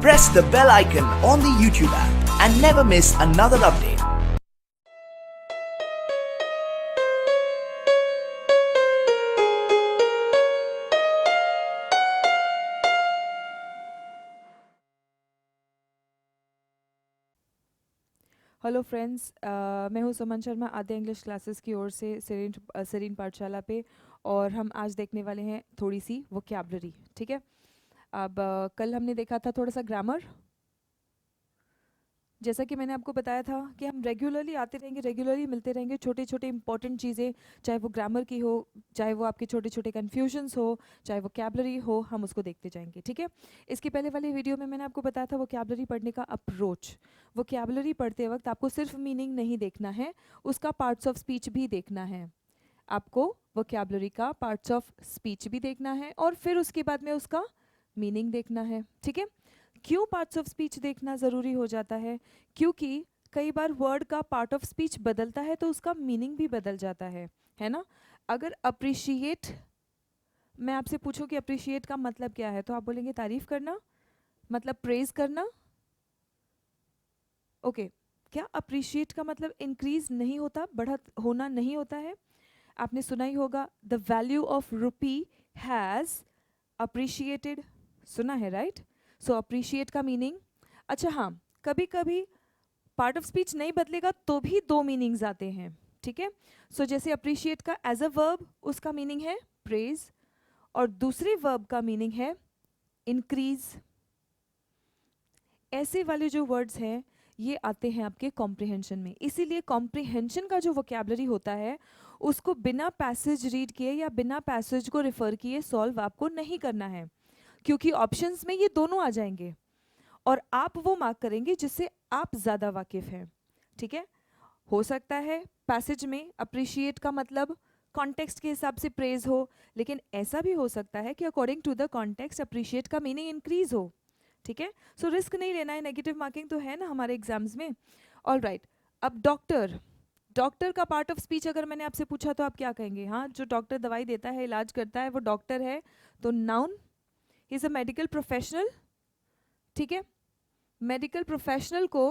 press the bell icon on the YouTube app and never miss another update. Hello friends, मैं हूं सुमन शर्मा आद्या English classes की ओर से serine पाठशाला पे। और हम आज देखने वाले हैं थोड़ी सी वोकैबलरी। ठीक है। अब कल हमने देखा था थोड़ा सा ग्रामर। जैसा कि मैंने आपको बताया था कि हम रेगुलरली आते रहेंगे, रेगुलरली मिलते रहेंगे, छोटे छोटे इंपॉर्टेंट चीज़ें, चाहे वो ग्रामर की हो, चाहे वो आपके छोटे छोटे कन्फ्यूजन्स हो, चाहे वोकैबलरी हो, हम उसको देखते जाएंगे। ठीक है। इसके पहले वाले वीडियो में मैंने आपको बताया था वोकैबलरी पढ़ने का अप्रोच। वोकैबलरी पढ़ते वक्त आपको सिर्फ मीनिंग नहीं देखना है, उसका पार्ट्स ऑफ स्पीच भी देखना है। आपको वोकैबलरी का पार्ट्स ऑफ स्पीच भी देखना है और फिर उसके बाद में उसका मीनिंग देखना है। ठीक है। क्यों पार्ट्स ऑफ स्पीच देखना ज़रूरी हो जाता है? क्योंकि कई बार वर्ड का पार्ट ऑफ स्पीच बदलता है तो उसका मीनिंग भी बदल जाता है ना। अगर अप्रिशिएट, मैं आपसे पूछूं कि अप्रिशिएट का मतलब क्या है, तो आप बोलेंगे तारीफ करना, मतलब प्रेज करना। ओके। क्या अप्रिशिएट का मतलब इंक्रीज नहीं होता, बढ़ा होना नहीं होता है? आपने सुना ही होगा, the value of rupee has appreciated. सुना है, राइट? सो अप्रिशिएट का मीनिंग। अच्छा हाँ, कभी कभी पार्ट ऑफ स्पीच नहीं बदलेगा तो भी दो मीनिंग्स आते हैं। ठीक है। सो जैसे अप्रिशिएट का एज अ वर्ब उसका मीनिंग है प्रेज, और दूसरे वर्ब का मीनिंग है इंक्रीज। ऐसे वाले जो वर्ड्स हैं ये आते हैं आपके कॉम्प्रिहेंशन में। इसीलिए कॉम्प्रिहेंशन का जो वोकैबलरी होता है उसको बिना पैसेज रीड किए या बिना पैसेज को रेफर किए सॉल्व आपको नहीं करना है, क्योंकि ऑप्शंस में ये दोनों आ जाएंगे और आप वो मार्क करेंगे जिससे आप ज़्यादा वाकिफ हैं। ठीक है। हो सकता है पैसेज में अप्रिशिएट का मतलब कॉन्टेक्स्ट के हिसाब से प्रेज हो, लेकिन ऐसा भी हो सकता है कि according to the context appreciate का मीनिंग इंक्रीज हो। ठीक है। सो रिस्क नहीं लेना है, नेगेटिव मार्किंग तो है ना हमारे एग्जाम्स में। All right. अब डॉक्टर, डॉक्टर का पार्ट ऑफ स्पीच अगर मैंने आपसे पूछा तो आप क्या कहेंगे? हाँ, जो डॉक्टर दवाई देता है, इलाज करता है, वो डॉक्टर है। तो noun, he is a medical professional. ठीक है। मेडिकल प्रोफेशनल को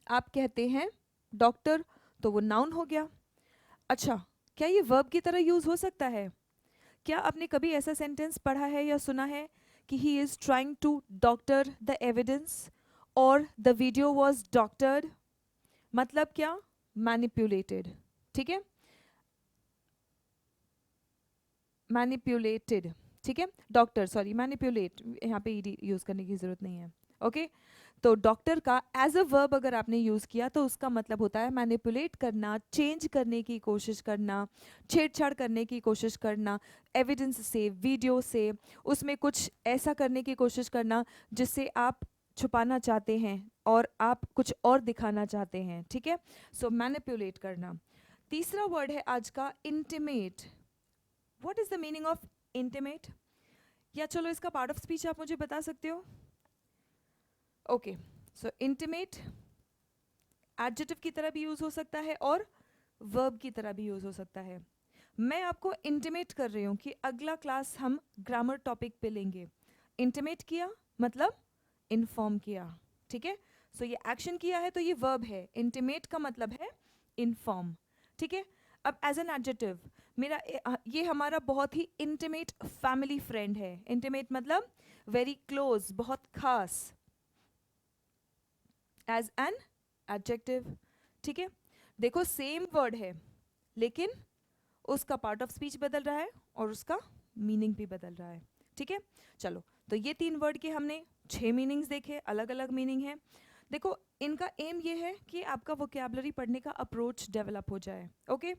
आप कहते हैं डॉक्टर, तो वो नाउन हो गया। अच्छा, क्या ये वर्ब की तरह यूज हो सकता है? क्या आपने कभी ऐसा सेंटेंस पढ़ा है या सुना है कि he is trying to doctor the evidence और द वीडियो वॉज डॉक्टर्ड? मतलब क्या? मैनिपुलेटेड। ठीक है। मैनिपुलेटेड। ठीक है। डॉक्टर, सॉरी, मैनिपुलेट यहाँ पे ईडी यूज करने की जरूरत नहीं है। ओके। तो डॉक्टर का एज अ वर्ब अगर आपने यूज किया तो उसका मतलब होता है मैनिपुलेट करना, चेंज करने की कोशिश करना, छेड़छाड़ करने की कोशिश करना, एविडेंस से, वीडियो से, उसमें कुछ ऐसा करने की कोशिश करना जिससे आप छुपाना चाहते हैं और आप कुछ और दिखाना चाहते हैं। ठीक है। सो मैनिपुलेट करना। तीसरा वर्ड है आज का intimate. What is the meaning of intimate? या चलो इसका पार्ट ऑफ स्पीच आप मुझे बता सकते हो? ओके। सो इंटिमेट एडजेक्टिव की तरह भी यूज हो सकता है और वर्ब की तरह भी यूज हो सकता है। मैं आपको इंटिमेट कर रही हूँ कि अगला क्लास हम ग्रामर टॉपिक पे लेंगे। इंटिमेट किया मतलब इन्फॉर्म किया। ठीक है। सो ये एक्शन किया है तो ये वर्ब है। इंटिमेट का मतलब है इन्फॉर्म। ठीक है। अब एज एन एडजेक्टिव, मेरा ये हमारा बहुत ही इंटिमेट फैमिली फ्रेंड है। इंटिमेट मतलब वेरी क्लोज, बहुत खास, एज एन एडजेक्टिव। ठीक है। देखो सेम वर्ड है लेकिन उसका पार्ट ऑफ स्पीच बदल रहा है और उसका मीनिंग भी बदल रहा है। ठीक है। चलो, तो ये 3 वर्ड के हमने 6 मीनिंग्स देखे, अलग अलग मीनिंग है। देखो, इनका एम ये है कि आपका वोकैबलरी पढ़ने का अप्रोच डेवलप हो जाए। ओके।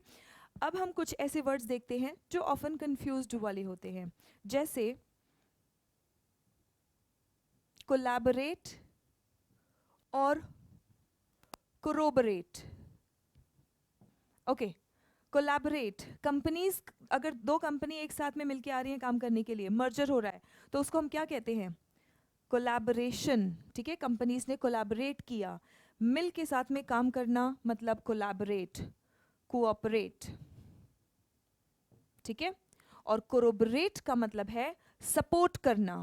अब हम कुछ ऐसे वर्ड्स देखते हैं जो ऑफन कंफ्यूज्ड वाले होते हैं, जैसे कोलैबोरेट और कोरोबरेट। ओके। कोलैबोरेट, कंपनीज, अगर 2 कंपनी एक साथ में मिलके आ रही हैं काम करने के लिए, मर्जर हो रहा है, तो उसको हम क्या कहते हैं? कोलैबोरेशन। ठीक है। कंपनीज ने कोलैबोरेट किया, मिल के साथ में काम करना, मतलब कोलैबोरेट, कोऑपरेट। ठीक है। और कोरोबरेट का मतलब है सपोर्ट करना,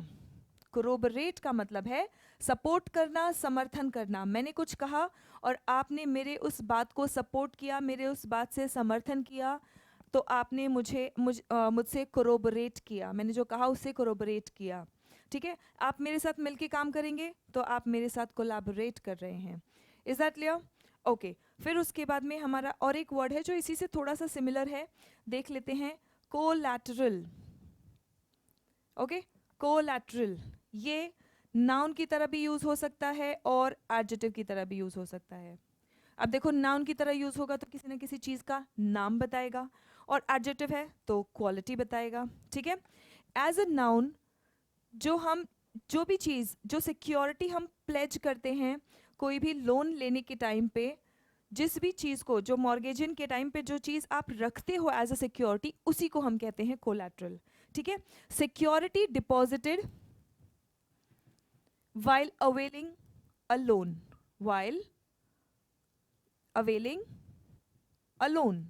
कोरोबरेट का मतलब है सपोर्ट करना, समर्थन करना। मैंने कुछ कहा और आपने मेरे उस बात को सपोर्ट किया, मेरे उस बात से समर्थन किया, तो आपने मुझसे कोरोबरेट किया। मैंने जो कहा उससे कोरोबरेट किया। ठीक है, आप मेरे साथ मिलके काम करेंगे तो आप मेरे साथ कोलैबोरेट कर रहे हैं। Is that clear? ओके, फिर उसके बाद में हमारा और एक वर्ड है जो इसी से थोड़ा सा सिमिलर है, देख लेते हैं, कोलैटरल। ओके, कोलैटरल ये नाउन की तरह भी यूज हो सकता है और एडजेक्टिव की तरह भी यूज हो सकता है। अब देखो, नाउन की तरह यूज होगा तो किसी न किसी चीज का नाम बताएगा, और एडजेक्टिव है तो क्वालिटी बताएगा। ठीक है, एज अ नाउन जो भी चीज़, जो सिक्योरिटी हम प्लेज करते हैं कोई भी लोन लेने के टाइम पे, जिस भी चीज़ को, जो मॉर्गेजिंग के टाइम पे जो चीज़ आप रखते हो एज अ सिक्योरिटी, उसी को हम कहते हैं कोलैटरल। ठीक है, security deposited while availing a loan, while availing a loan,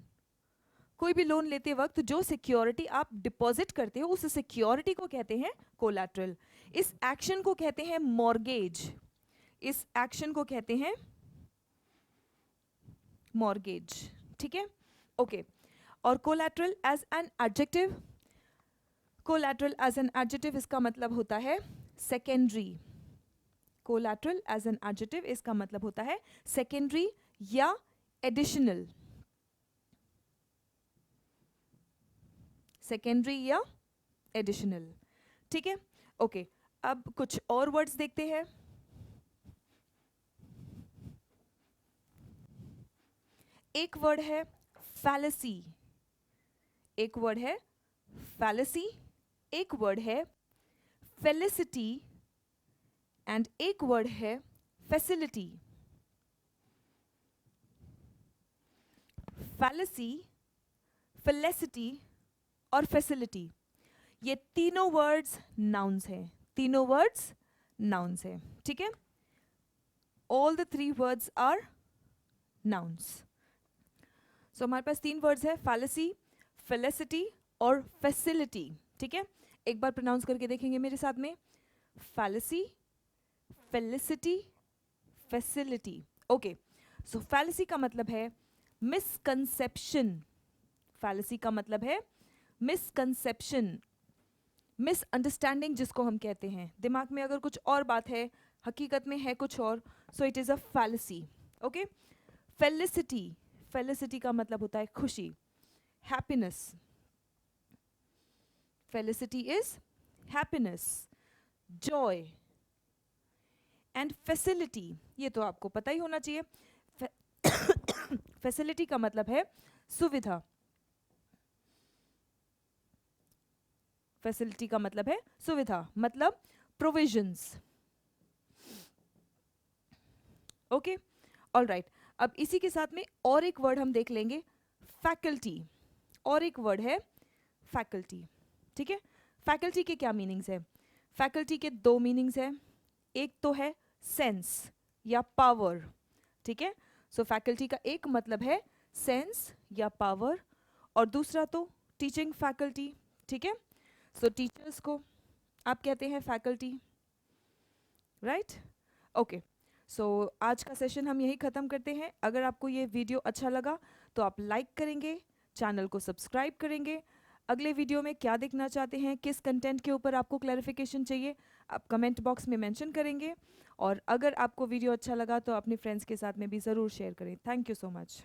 कोई भी लोन लेते वक्त जो सिक्योरिटी आप डिपॉजिट करते हो उस सिक्योरिटी को कहते हैं कोलैटरल। इस एक्शन को कहते हैं मॉर्गेज, इस एक्शन को कहते हैं मॉर्गेज। ठीक है, ओके। और collateral as an adjective, collateral as an adjective इसका मतलब होता है secondary. Collateral as an adjective इसका मतलब होता है सेकेंडरी या एडिशनल, सेकेंडरी या एडिशनल। ठीक है, ओके। अब कुछ और वर्ड्स देखते हैं। एक वर्ड है फैलेसी, एक वर्ड है फैलेसी, एक वर्ड है फेलिसिटी, एंड एक वर्ड है फैसिलिटी। फैलेसी, फेलिसिटी और फैसिलिटी, ये तीनों वर्ड्स नाउन्स हैं, तीनों वर्ड्स नाउन्स हैं। ठीक है, all the three words are nouns. So हमारे पास तीन वर्ड्स है, फैलेसी, फेलिसिटी और फैसिलिटी। ठीक है, एक बार प्रोनाउंस करके देखेंगे मेरे साथ में, फैलेसी, फेलिसिटी, फैसिलिटी। ओके, सो फैलेसी का मतलब है मिसकंसेप्शन, फैलेसी का मतलब है मिसकंसेप्शन, मिसअंडरस्टैंडिंग जिसको हम कहते हैं, दिमाग में अगर कुछ और बात है, हकीकत में है कुछ और, so it is a fallacy. Okay, felicity, felicity का मतलब होता है खुशी, happiness, felicity is happiness, Joy. And facility, ये तो आपको पता ही होना चाहिए, फैसिलिटी का मतलब है सुविधा, फैसिलिटी का मतलब है सुविधा, मतलब प्रोविजंस। Okay, alright. अब इसी के साथ में और एक वर्ड हम देख लेंगे, फैकल्टी, और एक वर्ड है फैकल्टी। ठीक है, फैकल्टी के क्या मीनिंग्स है? फैकल्टी के दो मीनिंग्स है, एक तो है सेंस या पावर। ठीक है, सो फैकल्टी का एक मतलब है सेंस या पावर, और दूसरा तो टीचिंग फैकल्टी। ठीक है, सो टीचर्स को आप कहते हैं फैकल्टी, राइट? ओके, सो आज का सेशन हम यही ख़त्म करते हैं। अगर आपको ये वीडियो अच्छा लगा तो आप लाइक करेंगे, चैनल को सब्सक्राइब करेंगे। अगले वीडियो में क्या देखना चाहते हैं, किस कंटेंट के ऊपर आपको क्लैरिफिकेशन चाहिए, आप कमेंट बॉक्स में मेंशन करेंगे। और अगर आपको वीडियो अच्छा लगा तो अपने फ्रेंड्स के साथ में भी ज़रूर शेयर करें। Thank you so much.